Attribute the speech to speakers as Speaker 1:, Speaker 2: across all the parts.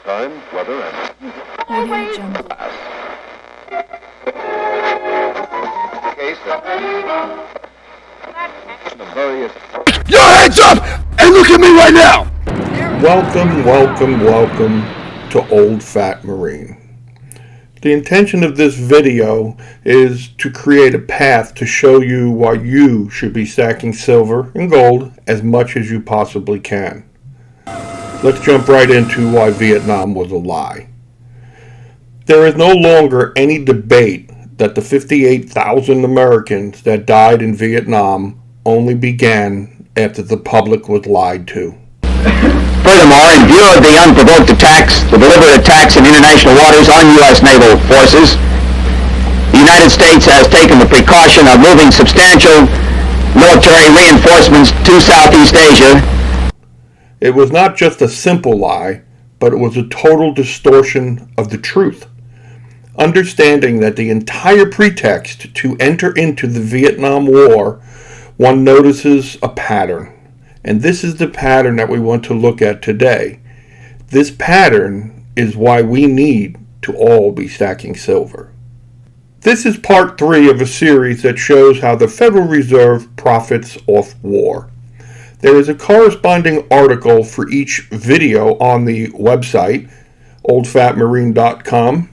Speaker 1: time, weather, and
Speaker 2: Audio Jungle.
Speaker 1: case of various.
Speaker 3: Your hands up and look at me right now!
Speaker 4: Welcome to Old Fat Marine. The intention of this video is to create a path to show you why you should be stacking silver and gold as much as you possibly can. Let's jump right into why Vietnam was a lie. There is no longer any debate that the 58,000 Americans that died in Vietnam only began after the public was lied to.
Speaker 5: Furthermore, in view of the unprovoked attacks, the deliberate attacks in international waters on U.S. naval forces, the United States has taken the precaution of moving substantial military reinforcements to Southeast Asia.
Speaker 4: It was not just a simple lie, but it was a total distortion of the truth. Understanding that the entire pretext to enter into the Vietnam War, one notices a pattern. And this is the pattern that we want to look at today. This pattern is why we need to all be stacking silver. This is part 3 of a series that shows how the Federal Reserve profits off war. There is a corresponding article for each video on the website, oldfatmarine.com.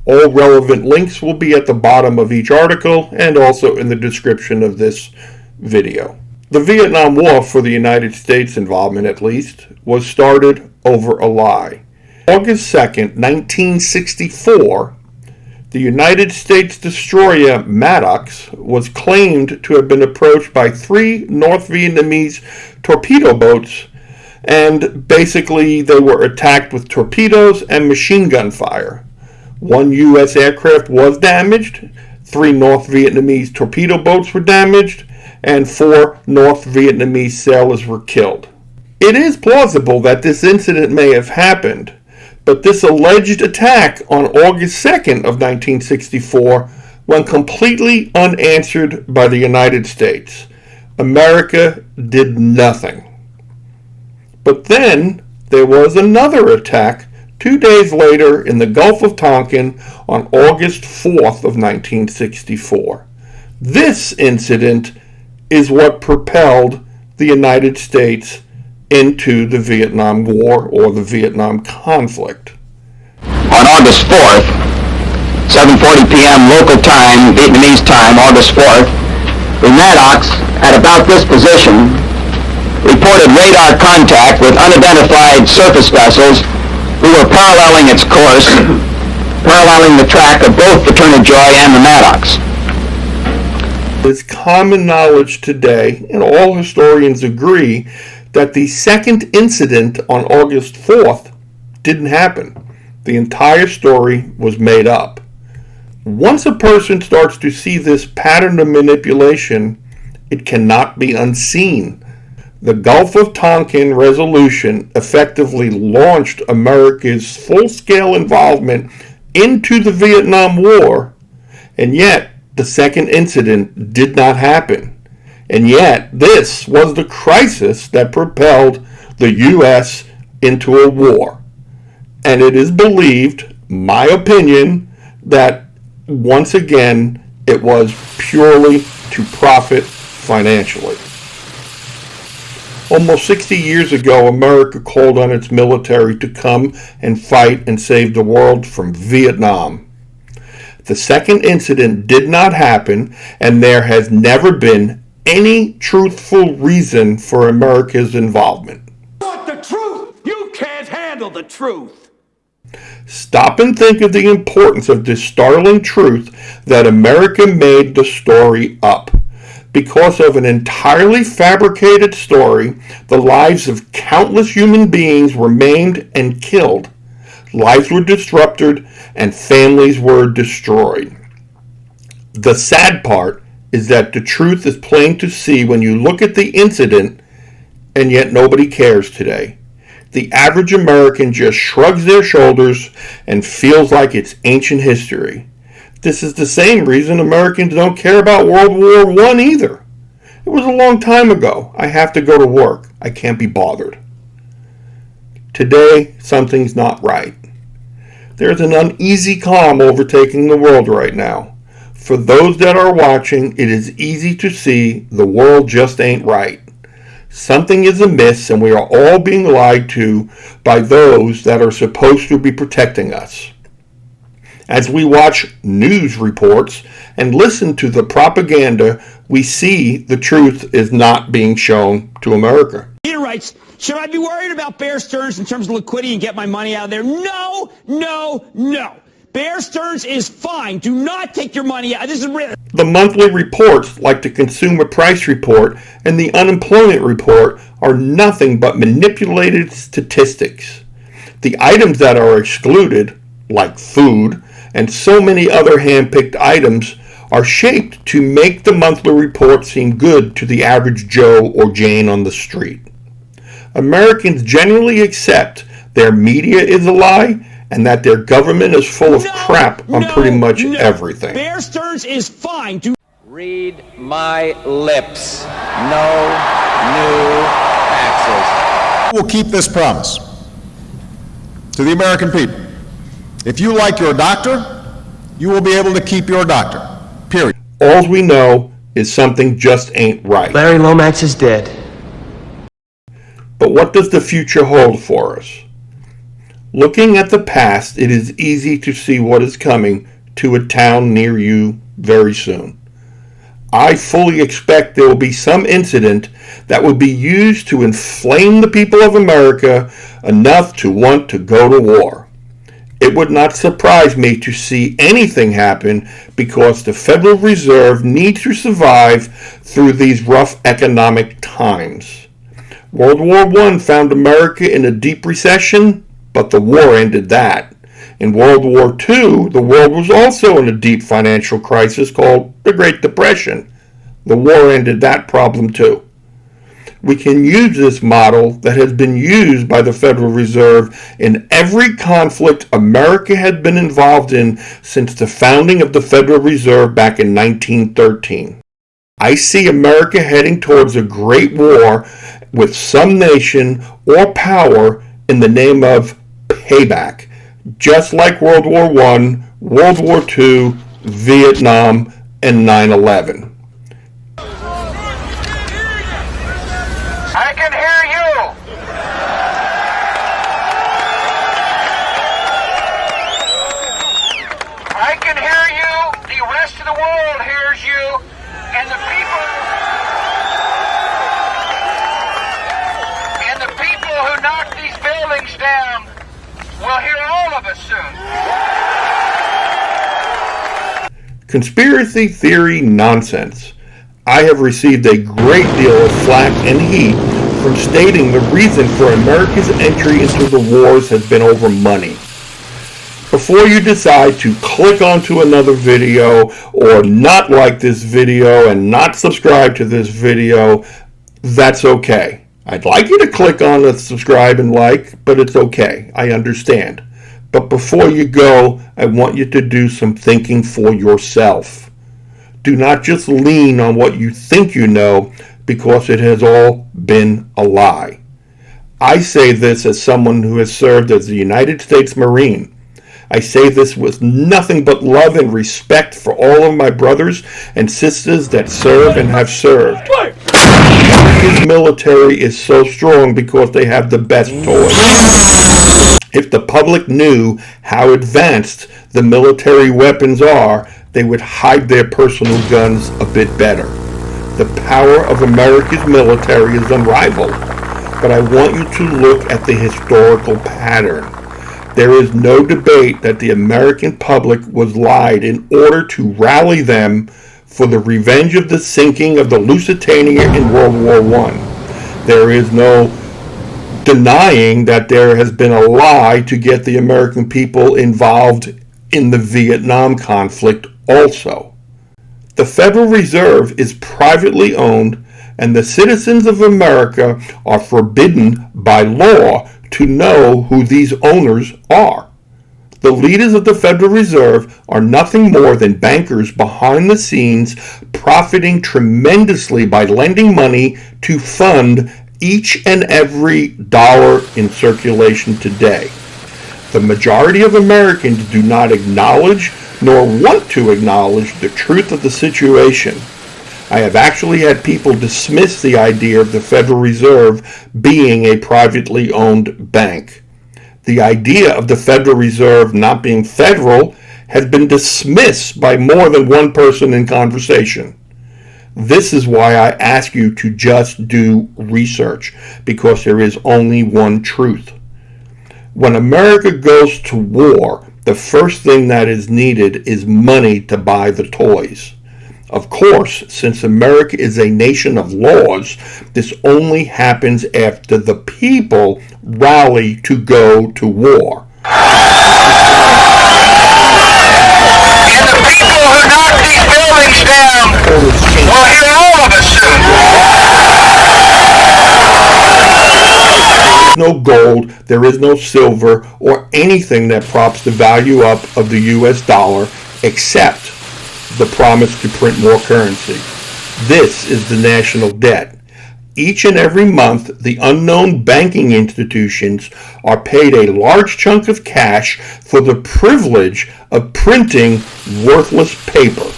Speaker 4: All relevant links will be at the bottom of each article and also in the description of this video. The Vietnam War, for the United States involvement at least, was started over a lie. August 2nd, 1964, the United States destroyer Maddox was claimed to have been approached by 3 North Vietnamese torpedo boats, and basically they were attacked with torpedoes and machine gun fire. 1 U.S. aircraft was damaged, 3 North Vietnamese torpedo boats were damaged, and 4 North Vietnamese sailors were killed. It is plausible that this incident may have happened, but this alleged attack on August 2nd of 1964 went completely unanswered by the United States. America did nothing. But then there was another attack 2 days later in the Gulf of Tonkin on August 4th of 1964. This incident is what propelled the United States into the Vietnam War or the Vietnam conflict.
Speaker 5: On August 4th, 7:40 p.m. local time, Vietnamese time, August 4th, the Maddox, at about this position, reported radar contact with unidentified surface vessels who were paralleling its course, paralleling the track of both the Turner Joy and the Maddox.
Speaker 4: It is common knowledge today, and all historians agree, that the second incident on August 4th didn't happen. The entire story was made up. Once a person starts to see this pattern of manipulation, it cannot be unseen. The Gulf of Tonkin resolution effectively launched America's full-scale involvement into the Vietnam War, and yet the second incident did not happen. And yet this was the crisis that propelled the U.S. into a war. And it is believed, my opinion, that once again it was purely to profit financially. Almost 60 years ago, America called on its military to come and fight and save the world from Vietnam. The second incident did not happen, and there has never been any truthful reason for America's involvement.
Speaker 3: Want the truth? You can't handle the truth!
Speaker 4: Stop and think of the importance of this startling truth that America made the story up. Because of an entirely fabricated story, the lives of countless human beings were maimed and killed. Lives were disrupted and families were destroyed. The sad part is that the truth is plain to see when you look at the incident, and yet nobody cares today. The average American just shrugs their shoulders and feels like it's ancient history. This is the same reason Americans don't care about World War I either. It was a long time ago. I have to go to work. I can't be bothered. Today, something's not right. There's an uneasy calm overtaking the world right now. For those that are watching, it is easy to see the world just ain't right. Something is amiss, and we are all being lied to by those that are supposed to be protecting us. As we watch news reports and listen to the propaganda, we see the truth is not being shown to America.
Speaker 2: Peter writes, should I be worried about Bear Stearns in terms of liquidity and get my money out of there? No, no, no. Bear Stearns is fine. Do not take your money out. This is real.
Speaker 4: The monthly reports, like the Consumer Price Report and the Unemployment Report, are nothing but manipulated statistics. The items that are excluded, like food and so many other hand-picked items, are shaped to make the monthly report seem good to the average Joe or Jane on the street. Americans generally accept their media is a lie and that their government is full of crap on pretty much everything.
Speaker 2: Bear Stearns is fine.
Speaker 6: Read my lips. No new taxes.
Speaker 7: We'll keep this promise to the American people. If you like your doctor, you will be able to keep your doctor. Period.
Speaker 4: All we know is something just ain't right.
Speaker 8: Larry Lomax is dead.
Speaker 4: But what does the future hold for us? Looking at the past, it is easy to see what is coming to a town near you very soon. I fully expect there will be some incident that will be used to inflame the people of America enough to want to go to war. It would not surprise me to see anything happen because the Federal Reserve needs to survive through these rough economic times. World War I found America in a deep recession, but the war ended that. In World War II, the world was also in a deep financial crisis called the Great Depression. The war ended that problem too. We can use this model that has been used by the Federal Reserve in every conflict America had been involved in since the founding of the Federal Reserve back in 1913. I see America heading towards a great war with some nation or power in the name of payback, just like World War I, World War II, Vietnam, and 9/11.
Speaker 9: I can hear you. I can hear you. The rest of the world hears you. And the people who knock these buildings down will hear all of us soon.
Speaker 4: Conspiracy theory nonsense. I have received a great deal of flack and heat from stating the reason for America's entry into the wars has been over money. Before you decide to click onto another video or not like this video and not subscribe to this video, that's okay. I'd like you to click on the subscribe and like, but it's okay. I understand. But before you go, I want you to do some thinking for yourself. Do not just lean on what you think you know, because it has all been a lie. I say this as someone who has served as a United States Marine. I say this with nothing but love and respect for all of my brothers and sisters that serve and have served. America's military is so strong because they have the best toys. If the public knew how advanced the military weapons are, they would hide their personal guns a bit better. The power of America's military is unrivaled, but I want you to look at the historical pattern. There is no debate that the American public was lied in order to rally them for the revenge of the sinking of the Lusitania in World War I. There is no denying that there has been a lie to get the American people involved in the Vietnam conflict also. The Federal Reserve is privately owned, and the citizens of America are forbidden by law to know who these owners are. The leaders of the Federal Reserve are nothing more than bankers behind the scenes, profiting tremendously by lending money to fund each and every dollar in circulation today. The majority of Americans do not acknowledge nor want to acknowledge the truth of the situation. I have actually had people dismiss the idea of the Federal Reserve being a privately owned bank. The idea of the Federal Reserve not being federal has been dismissed by more than one person in conversation. This is why I ask you to just do research, because there is only one truth. When America goes to war, the first thing that is needed is money to buy the toys. Of course, since America is a nation of laws, this only happens after the people rally to go to war.
Speaker 9: And the people who knock these buildings down will hear all of us soon.
Speaker 4: There is no gold, there is no silver, or anything that props the value up of the U.S. dollar except the promise to print more currency. This is the national debt. Each and every month, the unknown banking institutions are paid a large chunk of cash for the privilege of printing worthless paper.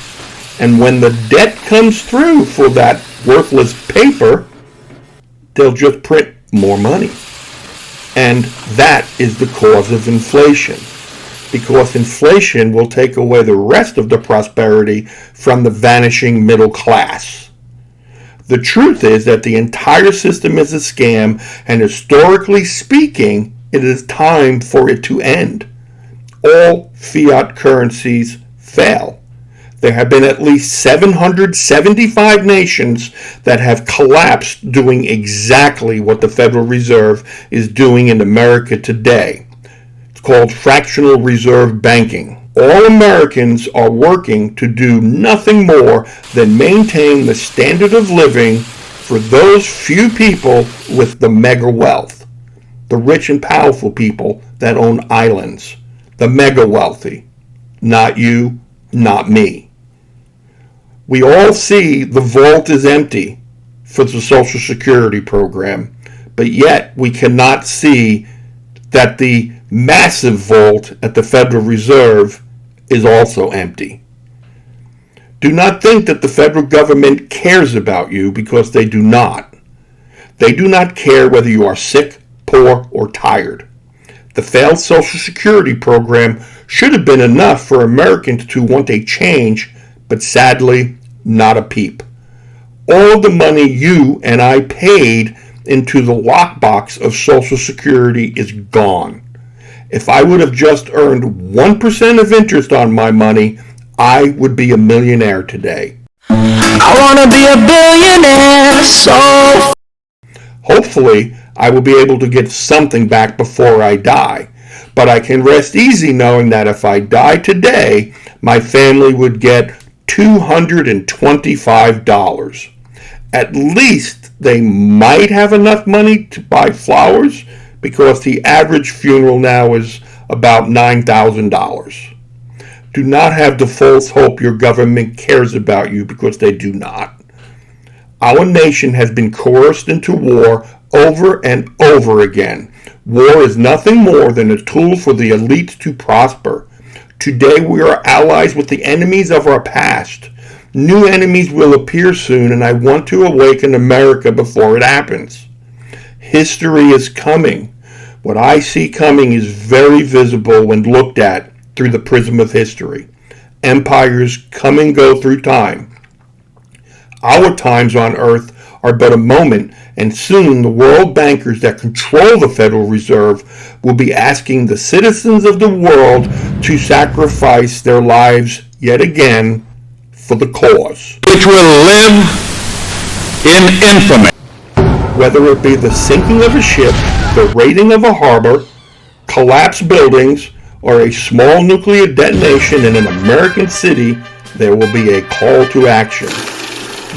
Speaker 4: And when the debt comes through for that worthless paper, they'll just print more money. And that is the cause of inflation, because inflation will take away the rest of the prosperity from the vanishing middle class. The truth is that the entire system is a scam, and historically speaking, it is time for it to end. All fiat currencies fail. There have been at least 775 nations that have collapsed doing exactly what the Federal Reserve is doing in America today. It's called fractional reserve banking. All Americans are working to do nothing more than maintain the standard of living for those few people with the mega wealth, the rich and powerful people that own islands, the mega wealthy, not you, not me. We all see the vault is empty for the Social Security program, but yet we cannot see that the massive vault at the Federal Reserve is also empty. Do not think that the federal government cares about you, because they do not. They do not care whether you are sick, poor, or tired. The failed Social Security program should have been enough for Americans to want a change, but sadly, not a peep. All of the money you and I paid into the lockbox of Social Security is gone. If I would have just earned 1% of interest on my money, I would be a millionaire today.
Speaker 8: I want to be a billionaire, so...
Speaker 4: Hopefully, I will be able to get something back before I die. But I can rest easy knowing that if I die today, my family would get $225. At least they might have enough money to buy flowers, because the average funeral now is about $9,000. Do not have the false hope your government cares about you, because they do not. Our nation has been coerced into war over and over again. War is nothing more than a tool for the elites to prosper. Today we are allies with the enemies of our past. New enemies will appear soon, and I want to awaken America before it happens. History is coming. What I see coming is very visible when looked at through the prism of history. Empires come and go through time. Our times on earth are but a moment, and soon the world bankers that control the Federal Reserve will be asking the citizens of the world to sacrifice their lives yet again for the cause.
Speaker 7: Which will live in infamy.
Speaker 4: Whether it be the sinking of a ship, the raiding of a harbor, collapsed buildings, or a small nuclear detonation in an American city, there will be a call to action.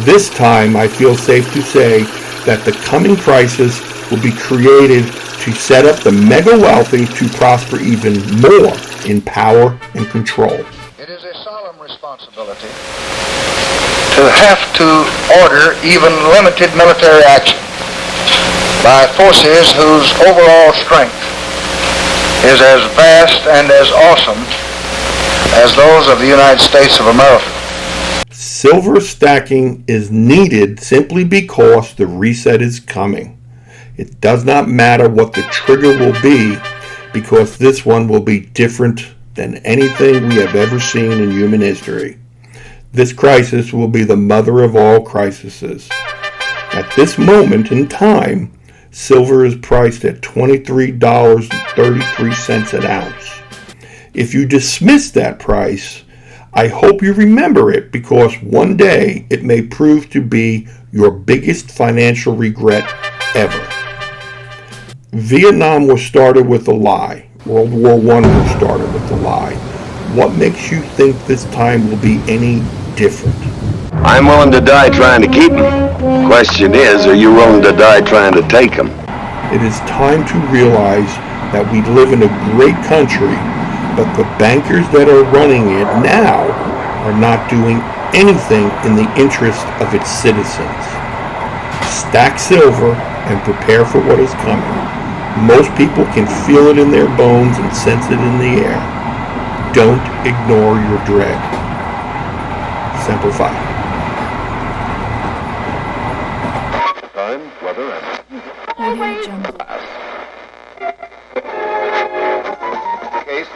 Speaker 4: This time, I feel safe to say that the coming crisis will be created to set up the mega wealthy to prosper even more in power and control.
Speaker 9: It is a solemn responsibility to have to order even limited military action. by forces whose overall strength is as vast and as awesome as those of the United States of America.
Speaker 4: Silver stacking is needed simply because the reset is coming. It does not matter what the trigger will be, because this one will be different than anything we have ever seen in human history. This crisis will be the mother of all crises. At this moment in time, silver is priced at $23.33 an ounce. If you dismiss that price, I hope you remember it, because one day it may prove to be your biggest financial regret ever. Vietnam was started with a lie. World War I was started with a lie. What makes you think this time will be any different?
Speaker 10: I'm willing to die trying to keep them. Question is, are you willing to die trying to take them?
Speaker 4: It is time to realize that we live in a great country, but the bankers that are running it now are not doing anything in the interest of its citizens. Stack silver and prepare for what is coming. Most people can feel it in their bones and sense it in the air. Don't ignore your dread. Semper Fi.
Speaker 1: Time, weather, and
Speaker 11: Audio Jungle.
Speaker 1: case.